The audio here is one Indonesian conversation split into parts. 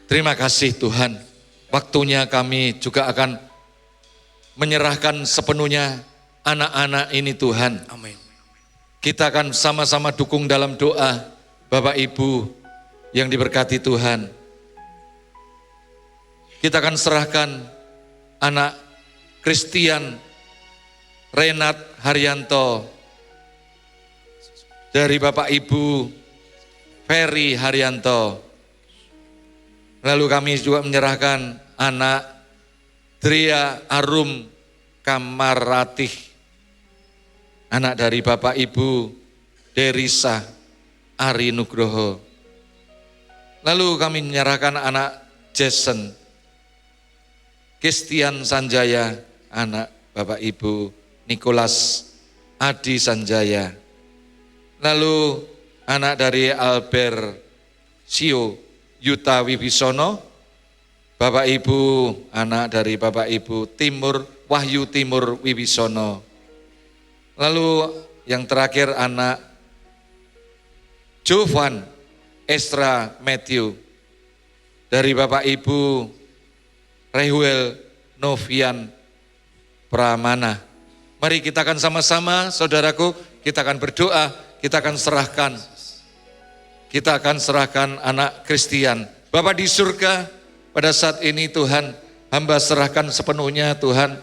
Terima kasih Tuhan, waktunya kami juga akan menyerahkan sepenuhnya anak-anak ini Tuhan. Amin. Kita akan sama-sama dukung dalam doa Bapak Ibu yang diberkati Tuhan. Kita akan serahkan anak Christian Renat Haryanto dari Bapak Ibu Ferry Haryanto. Lalu kami juga menyerahkan anak Tria Arum Kamaratih, anak dari Bapak Ibu Derisa Ari Nugroho. Lalu kami menyerahkan anak Jason Christian Sanjaya, anak Bapak Ibu Nicholas Adi Sanjaya. Lalu anak dari Albert Sio Yuta Wibisono, Bapak Ibu, anak dari Bapak Ibu Timur Wahyu Timur Wibisono. Lalu yang terakhir anak Jovan Estra Matthew dari Bapak Ibu Rehuel Novian Pramana. Mari kita akan sama-sama, saudaraku, kita akan berdoa, kita akan serahkan. Kita akan serahkan anak Christian. Bapa di surga, pada saat ini Tuhan, hamba serahkan sepenuhnya Tuhan,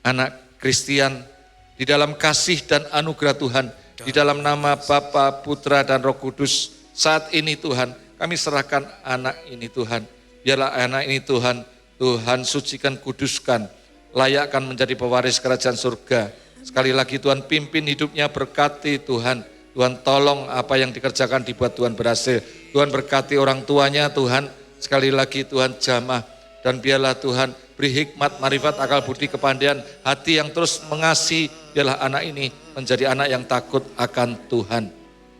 anak Christian, di dalam kasih dan anugerah Tuhan, di dalam nama Bapa, Putra, dan Roh Kudus. Saat ini Tuhan, kami serahkan anak ini Tuhan. Biarlah anak ini Tuhan, Tuhan sucikan, kuduskan, layakkan menjadi pewaris kerajaan surga. Sekali lagi Tuhan, pimpin hidupnya, berkati Tuhan. Tuhan tolong apa yang dikerjakan dibuat Tuhan berhasil. Tuhan berkati orang tuanya Tuhan. Sekali lagi Tuhan jamah. Dan biarlah Tuhan beri hikmat, marifat, akal budi, kepandaian, hati yang terus mengasihi. Biarlah anak ini menjadi anak yang takut akan Tuhan.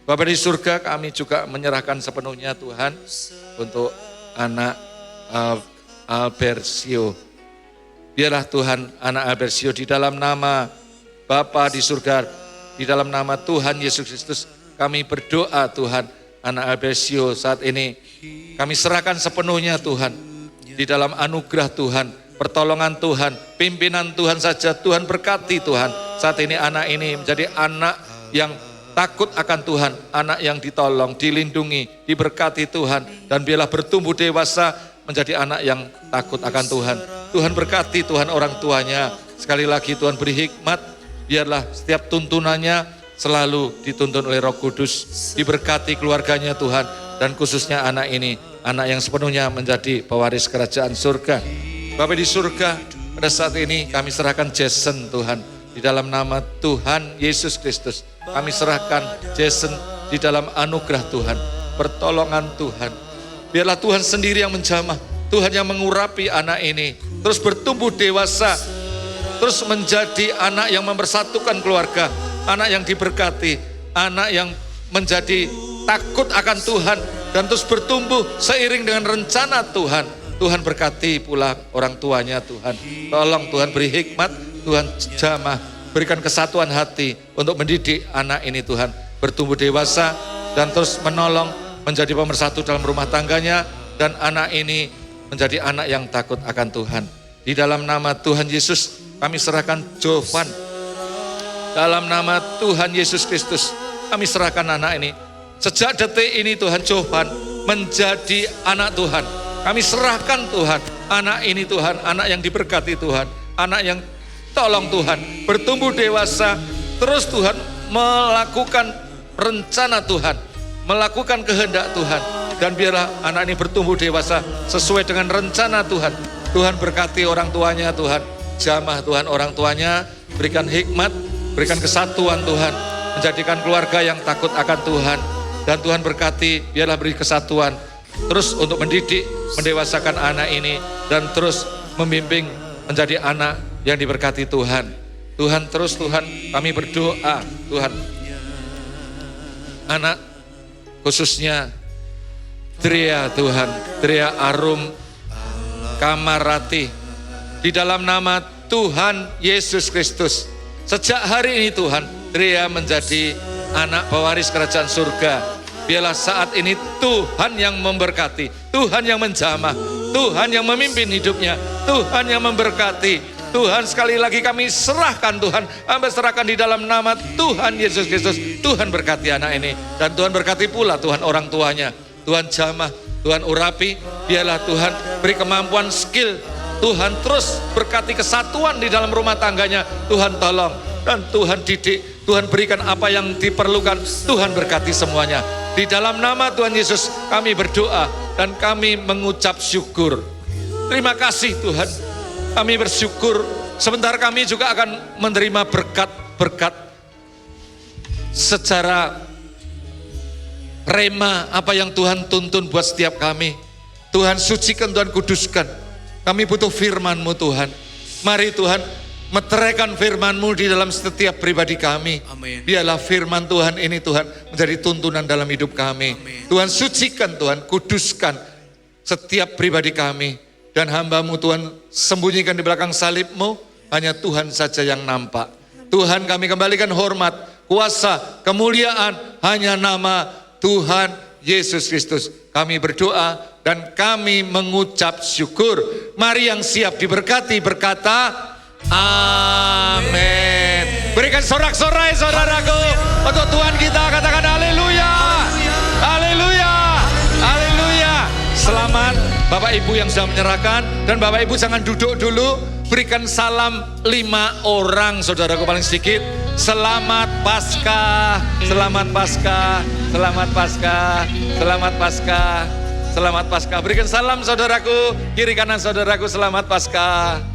Bapa di surga, kami juga menyerahkan sepenuhnya Tuhan untuk anak Albertio. Biarlah Tuhan anak Albertio di dalam nama Bapa di surga, di dalam nama Tuhan Yesus Kristus, kami berdoa Tuhan, anak Albertio saat ini kami serahkan sepenuhnya Tuhan, di dalam anugerah Tuhan, pertolongan Tuhan, pimpinan Tuhan saja. Tuhan berkati Tuhan, saat ini anak ini menjadi anak yang takut akan Tuhan, anak yang ditolong, dilindungi, diberkati Tuhan, dan biarlah bertumbuh dewasa menjadi anak yang takut akan Tuhan. Tuhan berkati Tuhan orang tuanya, sekali lagi Tuhan beri hikmat. Biarlah setiap tuntunannya selalu dituntun oleh Roh Kudus, diberkati keluarganya Tuhan, dan khususnya anak ini, anak yang sepenuhnya menjadi pewaris kerajaan surga. Bapa di surga, pada saat ini kami serahkan Jason Tuhan, di dalam nama Tuhan Yesus Kristus. Kami serahkan Jason di dalam anugerah Tuhan, pertolongan Tuhan. Biarlah Tuhan sendiri yang menjamah, Tuhan yang mengurapi anak ini, terus bertumbuh dewasa, terus menjadi anak yang mempersatukan keluarga, anak yang diberkati, anak yang menjadi takut akan Tuhan, dan terus bertumbuh seiring dengan rencana Tuhan. Tuhan berkati pula orang tuanya Tuhan. Tolong Tuhan beri hikmat, Tuhan jamah, berikan kesatuan hati untuk mendidik anak ini Tuhan, bertumbuh dewasa dan terus menolong menjadi pemersatu dalam rumah tangganya, dan anak ini menjadi anak yang takut akan Tuhan. Di dalam nama Tuhan Yesus, kami serahkan Jovan. Dalam nama Tuhan Yesus Kristus, kami serahkan anak ini. Sejak detik ini Tuhan, Jovan menjadi anak Tuhan. Kami serahkan Tuhan, anak ini Tuhan, anak yang diberkati Tuhan, anak yang tolong Tuhan, bertumbuh dewasa, terus Tuhan melakukan rencana Tuhan, melakukan kehendak Tuhan. Dan biarlah anak ini bertumbuh dewasa sesuai dengan rencana Tuhan. Tuhan berkati orang tuanya Tuhan, jamah Tuhan orang tuanya, berikan hikmat, berikan kesatuan Tuhan, menjadikan keluarga yang takut akan Tuhan. Dan Tuhan berkati, biarlah beri kesatuan, terus untuk mendidik, mendewasakan anak ini, dan terus membimbing menjadi anak yang diberkati Tuhan. Tuhan terus Tuhan, kami berdoa Tuhan, anak khususnya Tria Tuhan, Tria Arum Kamarati, di dalam nama Tuhan Yesus Kristus. Sejak hari ini Tuhan, Tria menjadi anak pewaris kerajaan surga. Biarlah saat ini Tuhan yang memberkati, Tuhan yang menjamah, Tuhan yang memimpin hidupnya, Tuhan yang memberkati. Tuhan, sekali lagi kami serahkan Tuhan, hamba serahkan di dalam nama Tuhan Yesus Kristus. Tuhan berkati anak ini, dan Tuhan berkati pula Tuhan orang tuanya. Tuhan jamah, Tuhan urapi, biarlah Tuhan beri kemampuan skill. Tuhan terus berkati kesatuan di dalam rumah tangganya. Tuhan tolong, dan Tuhan didik, Tuhan berikan apa yang diperlukan. Tuhan berkati semuanya. Di dalam nama Tuhan Yesus kami berdoa dan kami mengucap syukur. Terima kasih Tuhan. Kami bersyukur, sebentar kami juga akan menerima berkat-berkat secara rema apa yang Tuhan tuntun buat setiap kami. Tuhan sucikan, Tuhan kuduskan. Kami butuh firman-Mu Tuhan. Mari Tuhan, meteraikan firman-Mu di dalam setiap pribadi kami. Amin. Biarlah firman Tuhan ini Tuhan menjadi tuntunan dalam hidup kami. Amin. Tuhan sucikan, Tuhan kuduskan setiap pribadi kami. Dan hamba-Mu Tuhan sembunyikan di belakang salib-Mu, hanya Tuhan saja yang nampak. Tuhan, kami kembalikan hormat, kuasa, kemuliaan hanya nama Tuhan Yesus Kristus. Kami berdoa dan kami mengucap syukur. Mari yang siap diberkati berkata amin. Berikan sorak-sorai saudaraku untuk Tuhan kita, katakan haleluya. Haleluya. Haleluya. Selamat Bapak Ibu yang sudah menyerahkan, dan Bapak Ibu jangan duduk dulu. Berikan salam 5 orang saudaraku paling sedikit. Selamat Paskah, selamat Paskah, selamat Paskah, selamat Paskah, selamat Paskah. Berikan salam saudaraku, kiri kanan saudaraku, selamat Paskah.